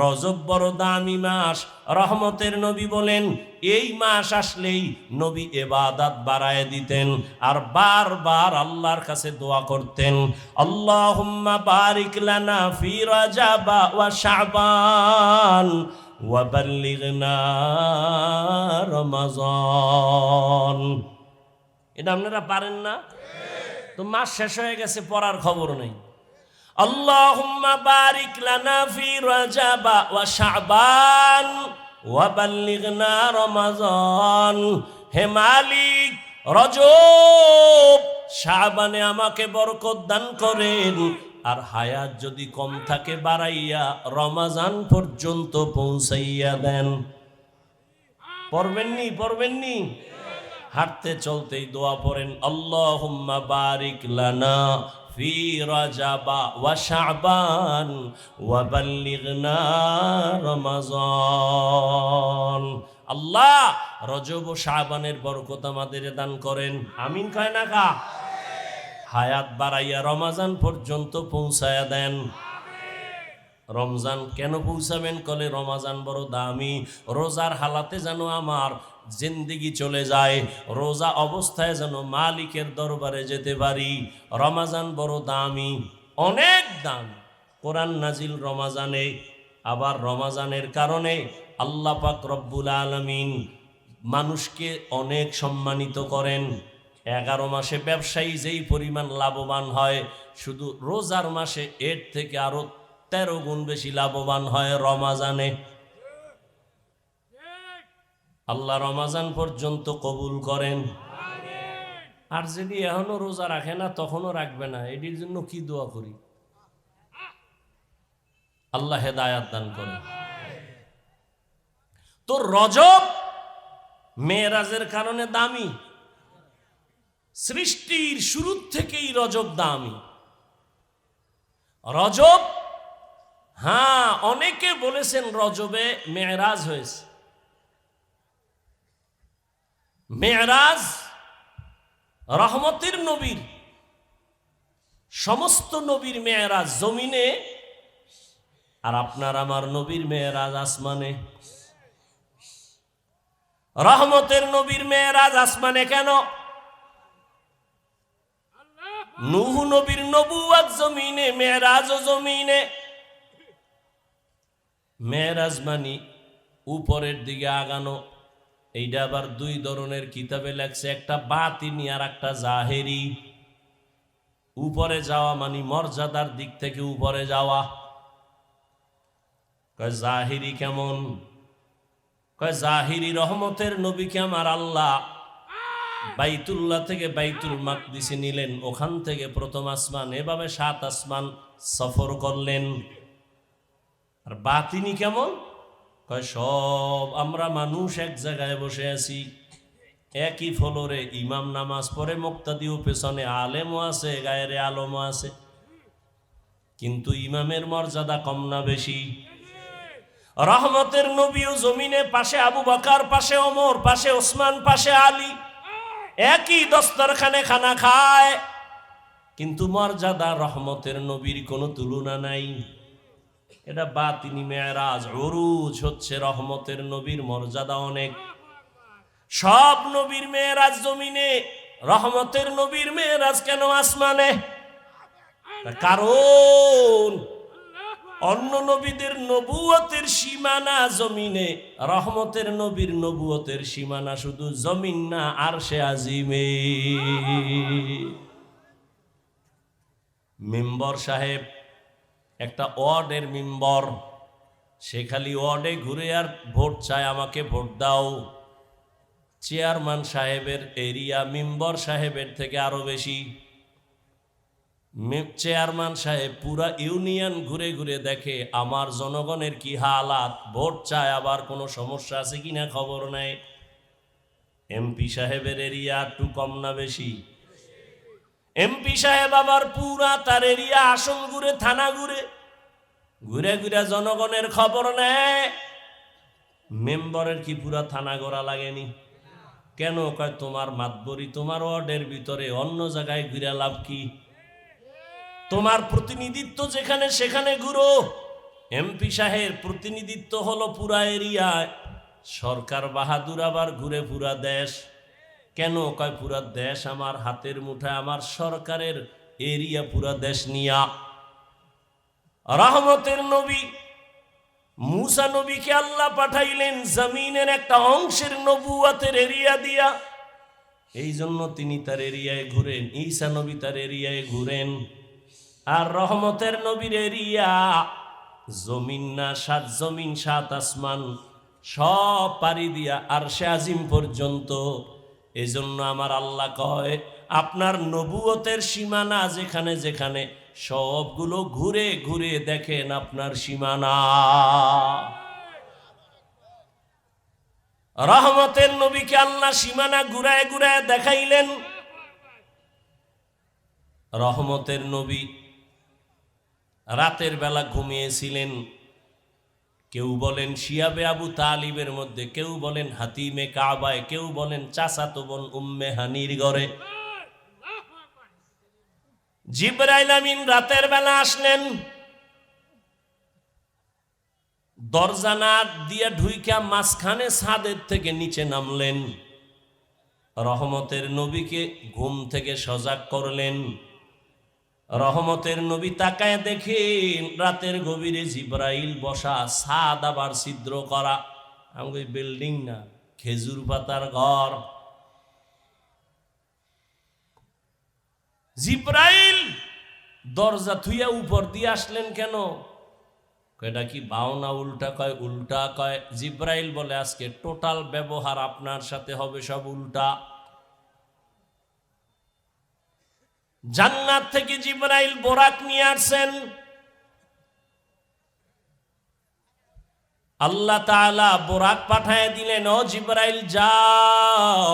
রজব বড় দামি মাস। রহমতের নবী বলেন এই মাস আসলেই নবী ইবাদত বাড়ায় দিতেন আর বারবার আল্লাহর কাছে দোয়া করতেন, আল্লাহুম্মা বারিক লানা ফি রজব ওয়া শাবান ওয়া বাল্লিগনা রমাজান। এটা আপনারা পারেন না? তো মাস শেষ হয়ে গেছে, পড়ার খবর নেই। আল্লাহুম্মা বারিক লানা ফি রজব ওয়া শাবান ওয়া বাল্লিগনা রমাজান। হে মালিক, রজব শাবানে আমাকে বরকত দান করেন, আর হায়াত যদি কম থাকে বাড়াইয়া রমাজান পর্যন্ত পৌঁছাইয়া দেন। পড়বেননি? হাঁটতে চলতেই দোয়া পড়েন, আল্লাহুম্মা বারিক লানা ফি রজব ওয়া শাবান ওয়া বাল্লিগনা রমাজান। আল্লাহ রজব ও শাবানের বরকত আমাদের দান করেন। আমিন কয় না কা? হায়াত বাড়াইয়া রমাজান পর্যন্ত পৌঁছায়া দেন। রমজান কেন পৌঁছাবেন? কলে রমাজান বড় দামি। রোজার হালাতে যেন আমার জিন্দিগি চলে যায়, রোজা অবস্থায় যেন মালিকের দরবারে যেতে পারি। রমাজান বড় দামি, অনেক দাম। কোরআন নাজিল রমাজানে, আবার রমাজানের কারণে আল্লাহ পাক রব্বুল আলামিন মানুষকে অনেক সম্মানিত করেন। 11 মাসে ব্যবসায়ী যেই পরিমাণ লাভবান হয়, শুধু রোজার মাসে এর থেকে আরো 13 গুণ বেশি লাভবান হয় রমাজানে। আল্লাহ রমাজান পর্যন্ত কবুল করেন। আর যদি এখনো রোজা রাখে না, তখনও রাখবে না, এটির জন্য কি দোয়া করি? আল্লাহ হেদায়াত দান করেন। তো রজব মেরাজের কারণে দামি। সৃষ্টির শুরু থেকেই রজব দামি। রজব, হ্যাঁ, অনেকে বলেছেন রজবে মেরাজ হয়েছে। মেরাজ রহমতের নবীর, সমস্ত নবীর মেরাজ জমিনে, আর আপনার আমার নবীর মেরাজ আসমানে। রহমতের নবীর মেরাজ আসমানে কেন? নূহ নবীর নবুয়ত জমিনে, মেরাজ জমিনে। মেরাজ মানি উপরের দিকে আগানো। এইটা আবার 2 ধরনের কিতাবে লেখছে, একটা বাতিনি আর একটা জাহেরি। উপরে যাওয়া মানে মর্যাদার দিক থেকে উপরে যাওয়া। কয় জাহিরি কেমন? কয় জাহিরি রহমতের নবীকে আমার আল্লাহ বাইতুল্লাহ থেকে বাইতুল মাকদিসে নিলেন, ওখান থেকে প্রথম আসমান, এভাবে 7 আসমান সফর করলেন। আর বাতিনি কেমন? কয় সব আমরা মানুষ এক জায়গায় বসে আছি, একই ফ্লোরে, ইমাম নামাজ পড়ে, মুক্তাদিও পেছনে, আলেমও আছে, গায়েরে আলমও আছে, কিন্তু ইমামের মর্যাদা কম না বেশি? রহমতের নবীও জমিনে, পাশে আবু বকর, পাশে ওমর, পাশে ওসমান, পাশে আলী, একই দস্তরখানে খানা খায়, কিন্তু মর্যাদা রহমতের নবীর কোনো তুলনা নাই। এটা বাতিনি মেরাজ। উরুজ হচ্ছে রহমতের নবীর মর্যাদা অনেক। সব নবীর মেরাজ জমিনে, রহমতের নবীর মেরাজ কেন আসমানে? কারণ অন্য নবীদের নবুয়তের সীমানা জমিনে, রহমতের নবীর নবুয়তের সীমানা শুধু জমিন না, আরশে আজিমে। মেম্বর সাহেব, একটা ওয়ার্ডের মেম্বর, সে খালি ওয়ার্ডে ঘুরে আর ভোট চায়, আমাকে ভোট দাও। চেয়ারম্যান সাহেবের এরিয়া মেম্বর সাহেবের থেকে আরো বেশি। চেয়ারম্যান সাহেব পুরা ইউনিয়ন ঘুরে ঘুরে দেখে আমার জনগণের কি হালাত, ভোট চায়, আবার কোনো সমস্যা আছে কিনা খবর নেয়। এমপি সাহেবের এরিয়া একটু কম না বেশি? এমপি সাহেব আবার পুরা তার এরিয়া, আসন ঘুরে, থানা ঘুরে, ঘুরে ঘুরে জনগণের খবর নেয়। মেম্বরের কি পুরা থানা ঘোরা লাগেনি? কেন? কয় তোমার মাতবরি তোমার ওয়ার্ডের ভিতরে, অন্য জায়গায় ঘুরে লাভ কি? তোমার প্রতিনিধিত্ব যেখানে সেখানে ঘুরো। এমপি সাহেব প্রতিনিধিত্ব হলো পুরা এরিয়ায়, সরকার বাহাদুর আবার ঘুরে পুরা দেশ। কেন? কয় পুরা দেশ আমার হাতের মুঠায়, আমার সরকারের এরিয়া পুরা দেশ নিয়া। রহমতের নবী মুসা নবীকে আল্লাহ পাঠাইলেন জমিনের একটা অংশের নবুয়াতের এরিয়া দিয়া, এই জন্য তিনি তার এরিয়ায় ঘুরেন। ঈসা নবী তার এরিয়ায় ঘুরেন। আর রহমতের নবীর এরিয়া জমিন না, সাত জমিন সাত আসমান সব পাড়ি দিয়া আরশে আজিম পর্যন্ত। এজন্য আমার আল্লাহ কয় আপনার নবুয়তের সীমানা যেখানে যেখানে সবগুলো ঘুরে ঘুরে দেখেন আপনার সীমানা। রহমতের নবীকে আল্লাহ সীমানা ঘুরায় ঘুরায় দেখাইলেন। রহমতের নবী রাতের বেলা ঘুমিয়েছিলেন। কেউ বলেন শিয়াবে আবু তালিবের মধ্যে, কেউ বলেন হাতিমে কাবায়, কেউ বলেন চাচাতো বোন উম্মে হানির ঘরে। জিবরাইল আমিন রাতের বেলা আসলেন, দরজা না দিয়া ঢুইকা মাঝখানে ছাদের থেকে নিচে নামলেন। রহমতের নবীকে ঘুম থেকে সজাগ করলেন। রহমতের নবী তাকায় দেখেন রাতের গভীরে জিবরাইল বসা, ছাদ আবার ছিদ্র করা। আমি বিল্ডিং না, খেজুর পাতার ঘর। জিবরাইল দরজা থুইয়া উপর দিয়ে আসলেন কেন? এটা কি বাও না উল্টা? কয় উল্টা। কয় জিবরাইল বলে আজকে টোটাল ব্যবহার আপনার সাথে হবে সব উল্টা। জান্নাত থেকে জিবরাইল বোরাক নিয়ে আসছেন। আল্লাহ তাআলা বোরাক পাঠায় দিলেন, ও জিবরাইল যাও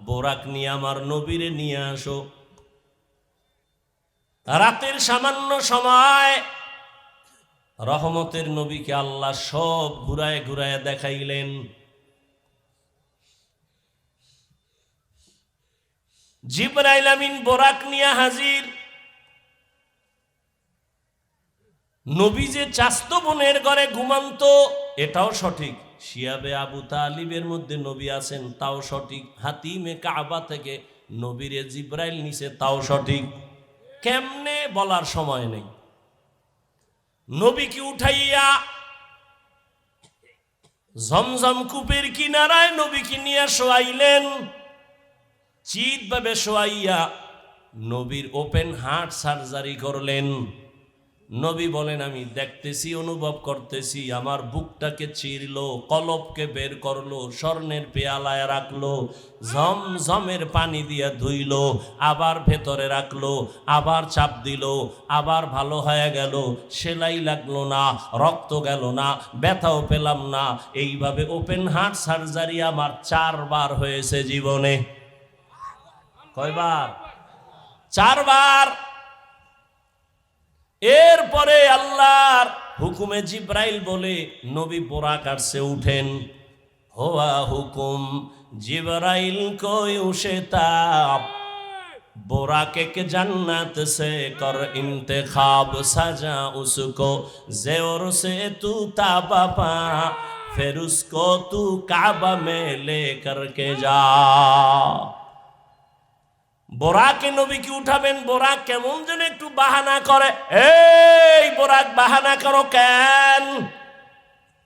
বোরাক নিয়ে আমার নবীরে নিয়ে আসো। রাতের সামান্য সময় রহমতের নবীকে আল্লাহ সব ঘুরায় ঘুরায় দেখাইলেন। জিবরাইল আমিন বোরাক নিয়ে হাজির। নবী যে চাস্ত বোনের ঘরে ঘুমান্ত এটাও সঠিক। শিয়াবে আবু তালিবের মধ্যে নবী আছেন তাও সঠিক। হাতিমে কাবা থেকে নবীরে জিবরাইল নিছে তাও সঠিক। কেমনে বলার সময় নেই। নবীকে উঠাইয়া জমজম কূপের কিনারায় নবীকে নিয়ে শোয়াইলেন। চিত ভাবে শোয়াইয়া নবীর ওপেন হার্ট সার্জারি করলেন। নবী বলেন আমি দেখতেছি, অনুভব করতেছি। আমার বুকটাকে চিরলো, কলবকে বের করলো, স্বর্ণের পেয়ালায় রাখলো, ঝমঝমের পানি দিয়ে ধুইলো, আবার ভেতরে রাখলো, আবার চাপ দিল, আবার ভালো হয়ে গেল। সেলাই লাগলো না, রক্ত গেল না, ব্যথাও পেলাম না। এইভাবে ওপেন হার্ট সার্জারি আমার 4 বার হয়েছে জীবনে। কয়বার? 4 বার। এরপরে আল্লাহর হুকুমে জিবরাইল বলে নবী বোরাক আসছে উঠেন। হোয়া হুকুম জিবরাইল কোই উশেতাব, बोराके के जन्नत से कर इंतखाब, सजा उसको ज़ेवर से तू ताबा पा, फिर उसको तू काबा में ले करके जा। বোরাকে নবী কি উঠাবেন? বোরাক কেমন যেন একটু বাহানা করে। এই বোরাক বাহানা করো কেন?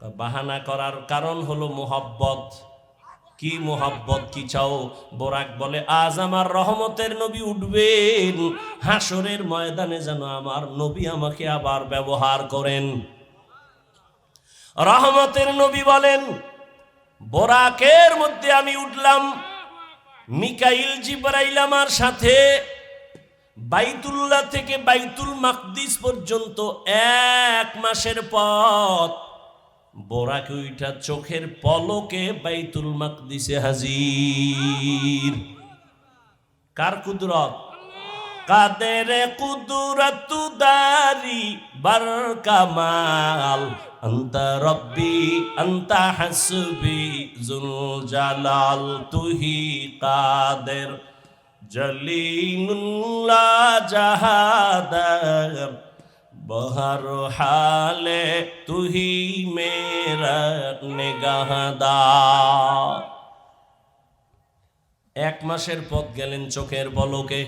বাহানা করার কারণ হলো মোহাব্বত। কি মোহাব্বত, কি চাও? বোরাক বলে আজ আমার রহমতের নবী উঠবেন, হাসরের ময়দানে যেন আমার নবী আমাকে আবার ব্যবহার করেন। রহমতের নবী বলেন বোরাকের মধ্যে আমি উঠলাম, মিকাইল জিবরাইল আমার সাথে। বাইতুল্লাহ থেকে বাইতুল মাকদিস পর্যন্ত 1 মাসের পথ। বোরাকে উঠা চোখের পলকে বাইতুল মাকদিসে হাজির। কার কুদরত? কাদের কুদরত দারি বার কামাল, আন্তা রব্বি আন্তা হাসবি জুল জালাল, তুহি কাদের জলিলুল্লাহ জাহাদার बहर हाले तू ही मेरा निगाहदार। এক মাসের পথ গেলেন চোখের পলকে।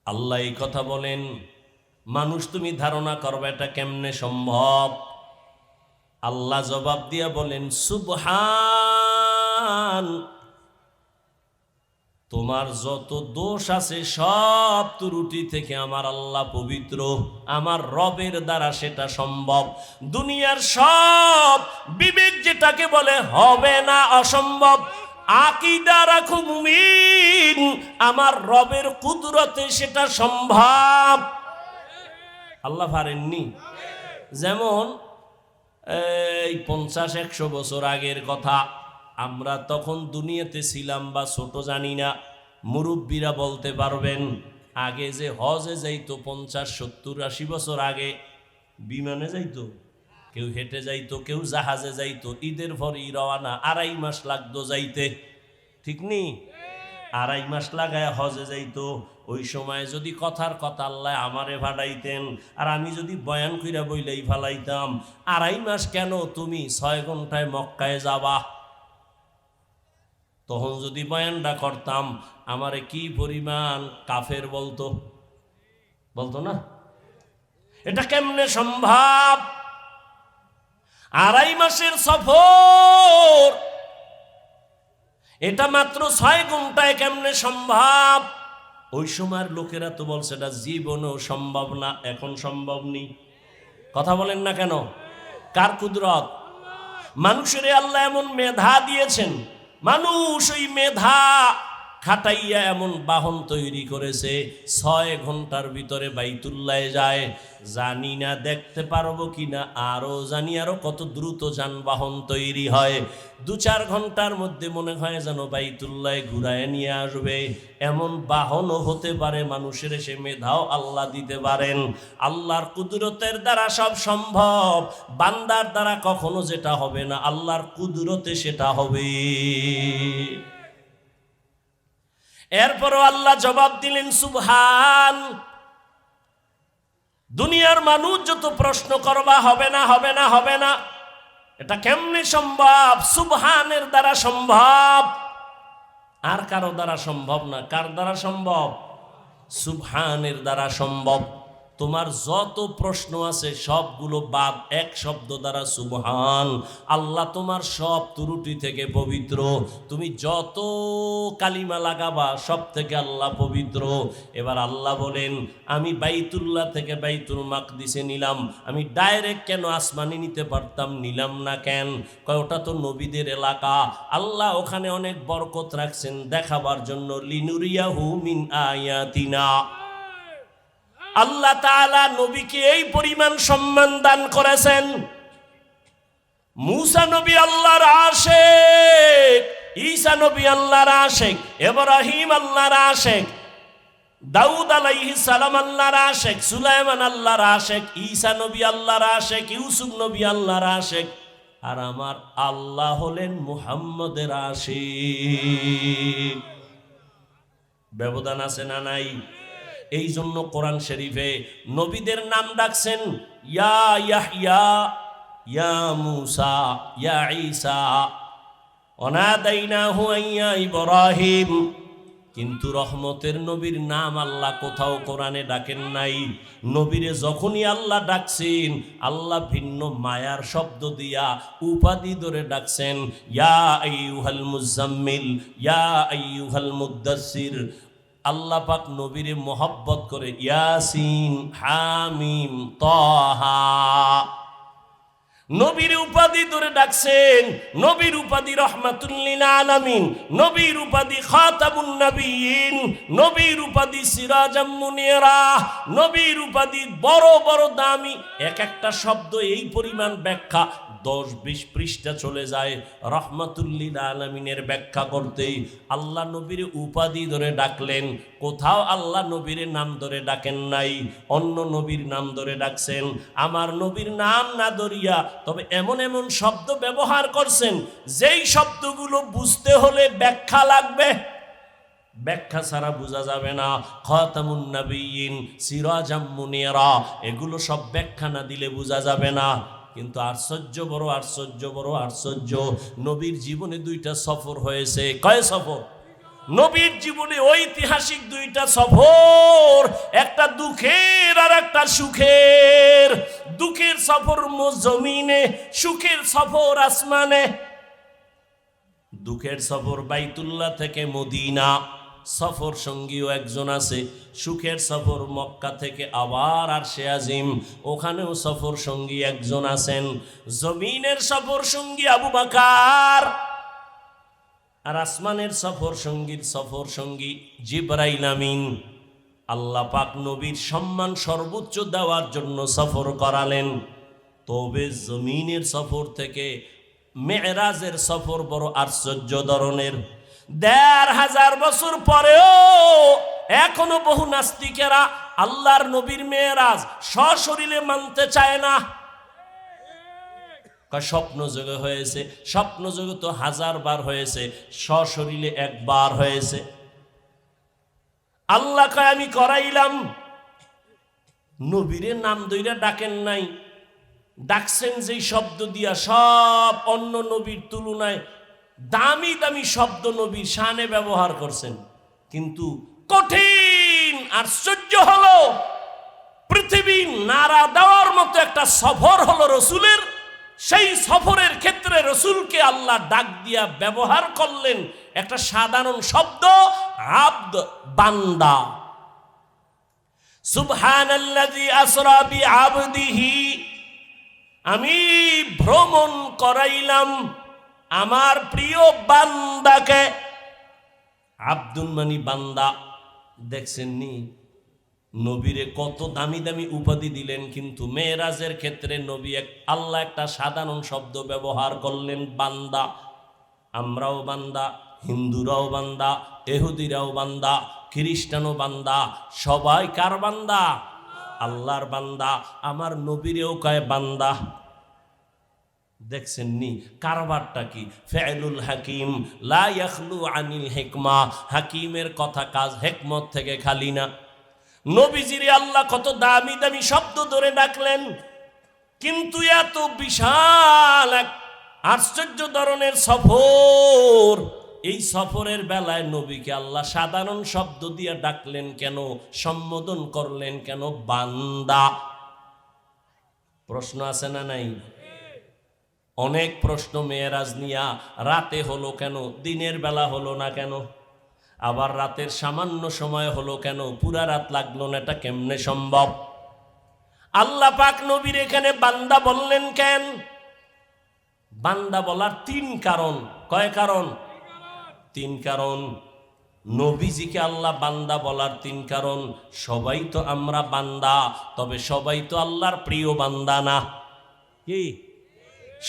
আল্লাহ এই কথা বলেন, মানুষ তুমি ধারণা করবে এটা কেমনে সম্ভব? আল্লাহ জবাব দিয়া বলেন, সুবহান, তোমার যত দোষ আছে সব ত্রুটি থেকে আমার আল্লাহ পবিত্র, আমার রবের দ্বারা সেটা সম্ভব। দুনিয়ার সব বিবেক যেটাকে বলে হবে না, অসম্ভব, আকীদা রাখো মুমিন, আমার রবের কুদরতে সেটা সম্ভব। আল্লাহ পারেননি? যেমন এই 50-100 বছর আগের কথা, আমরা তখন দুনিয়াতে ছিলাম বা ছোট জানি না, মুরব্বীরা বলতে পারবেন, আগে যে হজে যাইতো 50-70-80 বছর আগে বিমানে যাইতো, কেউ হেঁটে যাইতো, কেউ জাহাজে যাইতো, ঈদের পরই রওয়ানা, 2.5 মাস লাগতো যাইতে, ঠিক নেই? 2.5 মাস লাগায় হজে যাইতো। ওই সময় যদি কথার কথা আল্লাহ আমারে ভাড়াইতেন আর আমি যদি বয়ান কইরা বইলেই ফালাইতাম, 2.5 মাস কেন, তুমি 6 ঘন্টায় মক্কায় যাবা। তখন যদি বয়ানটা করতাম, আমারে কি পরিমাণ কাফের বলতো, বলতো না? এটা কেমনে সম্ভব? 2.5 মাসের সফর, এটা মাত্র 6 ঘন্টায় কেমনে সম্ভব? ওই সময়ের লোকেরা তো বলছে এটা জীবনেও সম্ভব না, এখন সম্ভব নেই। কথা বলেন না কেন? কার কুদরত? মানুষের আল্লাহ এমন মেধা দিয়েছেন, মানুষ ওই মেধা খাটাইয়া এমন বাহন তৈরি করেছে, 6 ঘন্টার ভিতরে বাইতুল্লাহ যায়। জানি না দেখতে পারবো কিনা, আরো জানি আরো কত দ্রুত যানবাহন তৈরি হয়, 2-4 ঘন্টার মধ্যে মনে হয় যেন বাইতুল্লাহ ঘুরায় নিয়ে আসবে। এমন বাহনও হতে পারে, মানুষের সে মেধাও আল্লাহ দিতে পারেন। আল্লাহর কুদরতের দ্বারা সব সম্ভব, বান্দার দ্বারা কখনো যেটা হবে না, আল্লাহর কুদরতে সেটা হবে। এরপরও আল্লাহ জবাব দিলেন, সুবহান। দুনিয়ার মানুষ যত প্রশ্ন করবা, হবে না, হবে না, হবে না, এটা কেমনে সম্ভব? সুবহানের দ্বারা সম্ভব, আর কারো দ্বারা সম্ভব না। কার দ্বারা সম্ভব? সুবহানের দ্বারা সম্ভব। তোমার যত প্রশ্ন আছে সবগুলো বাদ, এক শব্দ দ্বারা সুবহান। আল্লাহ তোমার সব ত্রুটি থেকে পবিত্র। তুমি যত কালিমা লাগাবা সব থেকে আল্লাহ পবিত্র। এবার আল্লাহ বলেন, আমি বাইতুল্লাহ থেকে বাইতুল মাকদিসে নিলাম, আমি ডাইরেক্ট কেন আসমানে নিতে পারতাম, নিলাম না কেন? কয় ওটা তো নবীদের এলাকা, আল্লাহ ওখানে অনেক বরকত রাখছেন দেখাবার জন্য। লিনুরিয়াহু মিন আয়াতিনা। আল্লাহ তাআলা নবীকে এই পরিমাণ সম্মান দান করেছেন। মুসা নবী আল্লাহর আশিক, ঈসা নবী আল্লাহর আশিক, ইব্রাহিম আল্লাহর আশিক, দাউদ আলাইহিস সালাম আল্লাহর আশিক, সুলাইমান আল্লাহর আশিক, ঈসা নবী আল্লাহর আশিক, ইউসুফ নবী আল্লাহর আশিক, আর আমার আল্লাহ হলেন মুহাম্মদের আশিক। ব্যবধান আছে না নাই? এই জন্য কোরআন শরীফে নবীদের নাম ডাকছেন ইয়া ইয়াহইয়া, ইয়া মুসা, ইয়া ঈসা, ওয়ানাদাইনাহু ইয়া ইব্রাহিম। কিন্তু রহমতের নবীর নাম আল্লাহ কোথাও কোরআনে ডাকেন নাই। নবীরে যখনই আল্লাহ ডাকছেন, আল্লাহ ভিন্ন মায়ার শব্দ দিয়া উপাধি ধরে ডাকছেন, ইয়া আইয়ুহাল মুজাম্মিল, ইয়া আইয়ুহাল মুদ্দাসসির। আল্লাহ পাক নবীরে মোহাব্বত করে ইয়াসিন, হামিম, তাহা, নবীর উপাধি ধরে ডাকছেন। নবীর উপাধি রহমাতুল লিল আলামিন, নবীর উপাধি খাতামুন নবিয়্যিন, নবীর উপাধি সিরাজাম মুনিরা, নবীর উপাধি বড় বড় দামি। এক একটা শব্দ এই পরিমাণ ব্যাখ্যা 10-20 পৃষ্ঠা চলে যায় রহমাতুল লিল আলামিনের ব্যাখ্যা করতেই। আল্লাহ নবীর উপাধি ধরে ডাকলেন, কোথাও আল্লাহ নবীর নাম ধরে ডাকেন নাই, অন্য নবীর নাম ধরে ডাকছেন। আমার নবীর নাম না ধরিয়া তবে এমন এমন শব্দ ব্যবহার করছেন যেই শব্দগুলো বুঝতে হলে ব্যাখ্যা লাগবে। ব্যাখ্যা ছাড়া বোঝা যাবে না। খাতামুন নবিয়্যিন, সিরাজাম মুনিরা, এগুলো সব ব্যাখ্যা না দিলে বোঝা যাবে না। কিন্তু আশ্চর্য বড় আশ্চর্য বড় আশ্চর্য, নবীর জীবনে 2টা সফর হয়েছে। কয় সফর? নবীর জীবনে ঐতিহাসিক 2টা সফর, একটা দুঃখের আর একটা সুখের। দুঃখের সফর জমিনে, সুখের সফর আসমানে। দুঃখের সফর বাইতুল্লাহ থেকে মদিনা, সফর সঙ্গীও একজন আছে। সুখের সফর মক্কা থেকে আবার আরশে আজিম, ওখানেও সফর সঙ্গী একজন আছেন। জমিনের সফর সঙ্গী আবু বকর, আর আসমানের সফর সঙ্গী জিবরাইল আমিন। আল্লাহ পাক নবীর সম্মান সর্বোচ্চ দেওয়ার জন্য সফর করালেন। তবে জমিনের সফর থেকে মেরাজের সফর বড় আশ্চর্য ধরনের। ১৫০০ বছর পরেও এখনো বহু নাস্তিকেরা আল্লাহর নবীর মেরাজ সশরীরে মানতে চায় না। স্বপ্ন যোগে হয়েছে, স্বপ্ন যোগে তো 1000 বার হয়েছে, সশরীরে একবার হয়েছে। আল্লাহ কয় আমি করাইলাম। নবীরে নাম দইরা ডাকেন নাই, ডাকছেন যেই শব্দ দিয়া, সব অন্য নবীর তুলনায় দামি দামি শব্দ নবীর শানে ব্যবহার করছেন। কিন্তু কঠিন আশ্চর্য হলো, পৃথিবী নাড়া দেওয়ার মতো একটা সফর হলো রসুলের। সেই সফরের ক্ষেত্রে রসুলকে আল্লাহ ডাক দিয়া ব্যবহার করলেন একটা সাধারণ শব্দ, আব্দ, বান্দা। সুবহানাল্লাযী আসরা বিআবদিহি, আমি ভ্রমণ করাইলাম আমার প্রিয় বান্দাকে। আব্দুল মানি বান্দা। দেখছেন নি নবীরে কত দামি দামি উপাধি দিলেন, কিন্তু মেরাজের ক্ষেত্রে নবী আল্লাহ একটা সাধারণ শব্দ ব্যবহার করলেন, বান্দা। আমরাও বান্দা, হিন্দুরাও বান্দা, ইহুদিরাও বান্দা, খ্রিস্টানও বান্দা, সবাই কার বান্দা? আল্লাহর বান্দা। আমার নবীরেও কয় বান্দা। দেখছেন নি কারবারটা কি? ফেলুল হাকিম লা ইয়াখলু আনিল হিকমা, হাকিমের কথা কাজ হিকমত থেকে খালি না। নবীজিরে আল্লাহ কত দামি দামি শব্দ ধরে ডাকলেন, কিন্তু এত বিশাল এক আশ্চর্য ধরনের সফর, এই সফরের বেলায় নবীকে আল্লাহ সাধারণ শব্দ দিয়ে ডাকলেন কেন? সম্বোধন করলেন কেন? বান্দা। প্রশ্ন আছে না নাই? অনেক প্রশ্ন মেয়েরাজ নিয়া। রাতে হলো কেন? দিনের বেলা হলো না কেন? আবার রাতের সামান্য সময় হলো কেন? পুরা রাত লাগলো না, এটা কেমনে সম্ভব? আল্লাহ পাক নবীর এখানে বান্দা বললেন কেন? বান্দা বলার 3 কারণ। কয় কারণ? 3 কারণ। নবীজিকে আল্লাহ বান্দা বলার 3 কারণ। সবাই তো আমরা বান্দা, তবে সবাই তো আল্লাহর প্রিয় বান্দা না। কি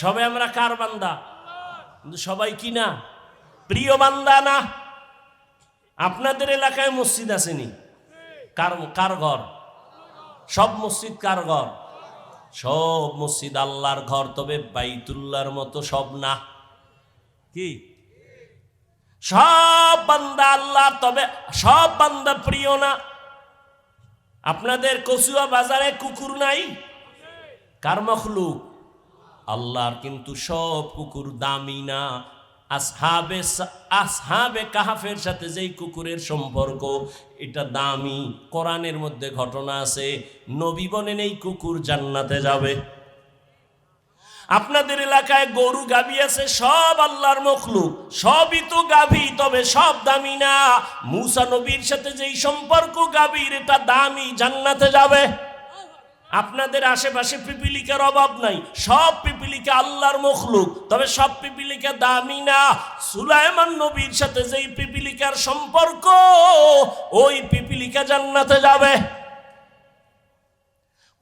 সবাই আমরা কার বান্দা? কিন্তু সবাই কি না? প্রিয় বান্দা না। আপনাদের এলাকায় মসজিদ আসেনি? কার ঘর? সব মসজিদ কার ঘর? সব মসজিদ আল্লাহর ঘর, তবে বাইতুল্লাহর মতো সব না। কি সব বান্দা আল্লাহ, তবে সব বান্দা প্রিয় না। আপনাদের কচুয়া বাজারে কুকুর নাই? কার মখলুক? আল্লাহর। কিন্তু সব কুকুর দামি না। আসহাবে কাহাফের সাথে যেই কুকুরের সম্পর্ক, এটা দামি। কোরআনের মধ্যে ঘটনা আছে, নবী বলেন এই কুকুর জান্নাতে যাবে। আপনাদের এলাকায় গরু গাভী আছে, সব আল্লাহর মখলুক, সবই তো গাভী, তবে সব দামি না। মুসা নবীর সাথে যেই সম্পর্ক গাভীর, এটা দামি, জান্নাতে যাবে। আপনাদের আশেপাশে পিপিলিকার অভাব নাই, সব পিপিলিকা আল্লাহর মখলুক, তবে সব পিপিলিকা দামি না। সুলাইমান নবীর সাথে যেই পিপিলিকার সম্পর্ক, ওই পিপিলিকা জান্নাতে যাবে।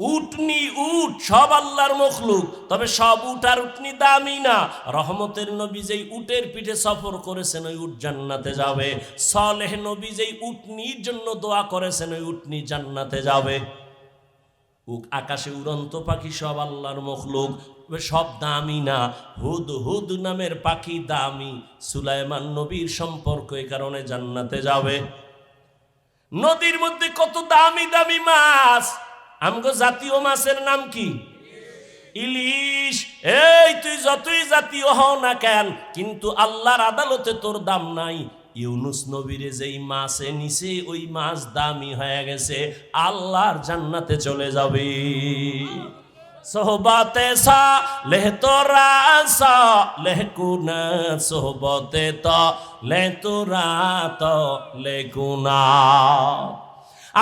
উটনি, উট সব আল্লাহর মখলুক, তবে সব উট আর উটনি দামি না। রহমতের নবী যেই উটের পিঠে সফর করেছেন, ওই উট জান্নাতে যাবে। সালেহ নবী যেই উটনির জন্য দোয়া করেছেন, ওই উটনি জান্নাতে যাবে। আকাশে উড়ন্ত পাখি সব আল্লাহর মখলুক, সব দামি না। হুদ হুদ নামের পাখি দামি। সুলাইমান নবীর সম্পর্ক, এই কারণে জান্নাতে যাবে। নদীর মধ্যে কত দামি দামি মাছ। আমগো জাতীয় মাছের নাম কি? ইলিশ। এই তুই যতই জাতীয় হও না কেন, কিন্তু আল্লাহর আদালতে তোর দাম নাই। ইউনুস নবীরে যেই মাছে নিছে, ওই মাছ দামি হয়ে গেছে, আল্লাহর জান্নাতে চলে যাবে। সোহবতে সা লেহ তোরা সা লেহ কুনা, সোহবতে তো লে তোরা তো লে কুনা।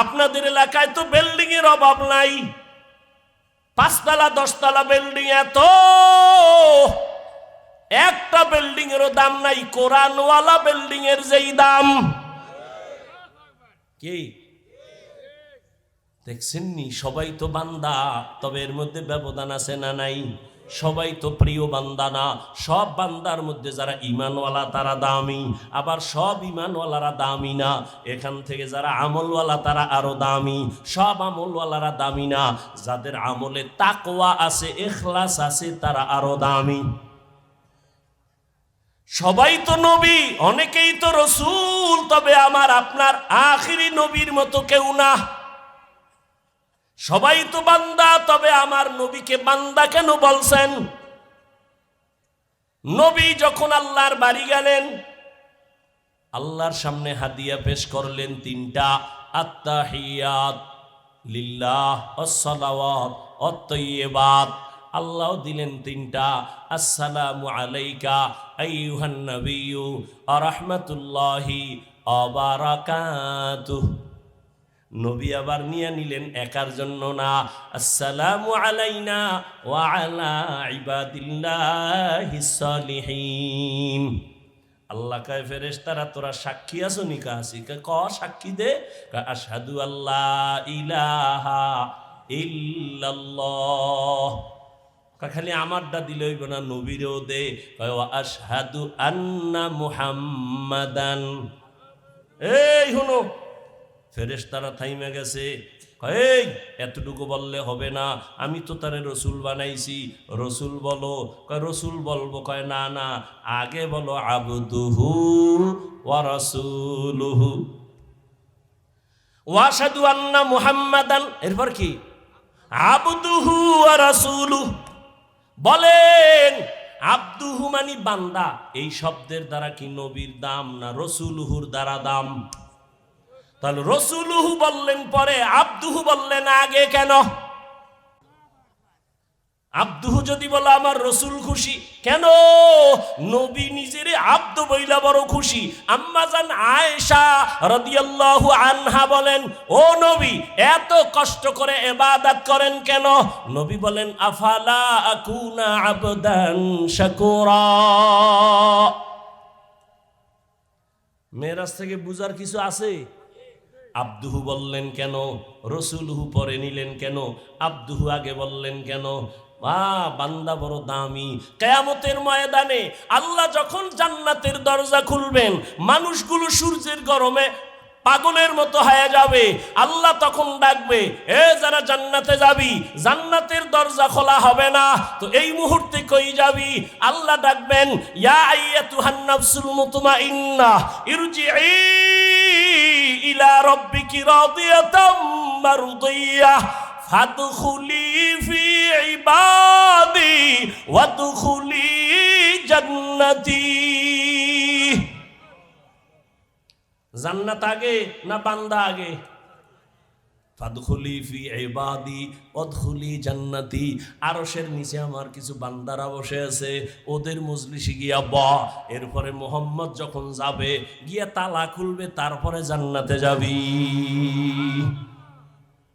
আপনাদের এলাকায় তো বিল্ডিং এর অভাব নাই, 5 তলা 10 তলা বিল্ডিং, এত একটা বিল্ডিং এরও দাম নাই কোরআনওয়ালা বিল্ডিং এর যেই দাম। কি দেখছেননি? সবাই তো বান্দা, তবে এর মধ্যে ব্যবধান আছে না নাই? সবাই তো প্রিয় বান্দা না। সব বান্দার মধ্যে যারা ঈমানওয়ালা তারা দামি, আবার সব ঈমানওয়ালারা দামি না। এখান থেকে যারা আমলওয়ালা তারা আরো দামি, সব আমলওয়ালারা দামি না। যাদের আমলে তাকওয়া আছে, ইখলাস আছে, তারা আরো দামি। সবাই তো নবী, অনেকেই তো রসুল, তবে আমার আপনার আখিরি নবীর মতো কেউ না। সবাই তো বান্দা, তবে আমার নবীকে বান্দা কেন বলছেন? নবী যখন আল্লাহর বাড়ি গেলেন, আল্লাহর সামনে হাদিয়া পেশ করলেন 3টা, আত্তাহিয়াত লিল্লাহ ওয়াসসালাওয়াত ওয়াত-তাইয়্যিবাত। আল্লাহ দিলেন 3টা, আসসালামু আলাইকা আইয়ুহান নাবিয়্যু ওয়া রাহমাতুল্লাহি ওয়া বারাকাতুহু। নবী আবার নিয়ে নিলেন একার জন্য না, আসসালামু আলাইনা ওয়া আলা ইবাদিল্লাহিস সালিহিন। আল্লাহ কয়, ফেরেশতারা তোরা সাক্ষী আছো নি? কাছি ক সাক্ষী দে। আশহাদু আল্লাহ ইলাহা ইল্লাল্লাহ। খালি আমারটা দিলে হইব না, নবীরও দে। কয় আশহাদু আন্না মুহাম্মাদান। এই হুনো, ফেরেশতারা থাইমে গেছে। এই এতটুকু বললে হবে না, আমি তো তারে রসুল বানাইছি, রসুল বলো। কয় রসুল বলবো। কয় না না, আগে বলো আবদুহু ওয়া রাসূলুহু ওয়া আশহাদু আন্না মুহাম্মাদান। এরপর কি? আবদুহু ওয়া রাসূলুহু। বলেন আবদুহু মানে বান্দা। এই শব্দের দ্বারা কি নবীর দাম না রসুলুহুর দ্বারা দাম? তাহলে রসুলুহু বললেন পরে, আবদুহু বললেন আগে কেন? আবদুহু যদি বলো আমার রসুল খুশি, কেন নবী নিজেরে আব্দ বইলা বড় খুশি? আম্মাজান আয়েশা রাদিয়াল্লাহু আনহা বলেন, ও নবী এত কষ্ট করে ইবাদত করেন কেন? নবী বলেন, আফালা আকুনা আবদান শাকুরা। মেরাজ থেকে বুঝার কিছু আছে? আব্দুহু বললেন কেন, রসুলহু পরে নিলেন কেন, আব্দুহু আগে বললেন কেন? বান্দা বড় দামি। কিয়ামতের ময়দানে আল্লাহ যখন জান্নাতের দরজা খুলবেন, মানুষগুলো সূর্যের গরমে পাগলের মতো হয়ে যাবে। আল্লাহ তখন ডাকবে, এ যারা জান্নাতে যাবি, জান্নাতের দরজা খোলা হবে না, তো এই মুহূর্তে কই যাবি? আল্লাহ ডাকবেন, ইয়া আইয়াতুহান নাফসুল মুতমাইন্নাহ ইরজিই ইলা রাব্বিকি রাদিয়াতাম মারদিয়াহ ফাদখুলি ফি ইবাদি ওয়াদখুলি জান্নাতি। জান্নাত আগে না বান্দা আগে? ফাদখুলি ফি ইবাদি ওয়াদখুলি জান্নাতি। আরশের নিচে আমার কিছু বান্দারা বসে আছে, ওদের মজলিসে গিয়া বহ। এরপরে মুহাম্মদ যখন যাবে, গিয়া তালা খুলবে, তারপরে জান্নাতে যাবি।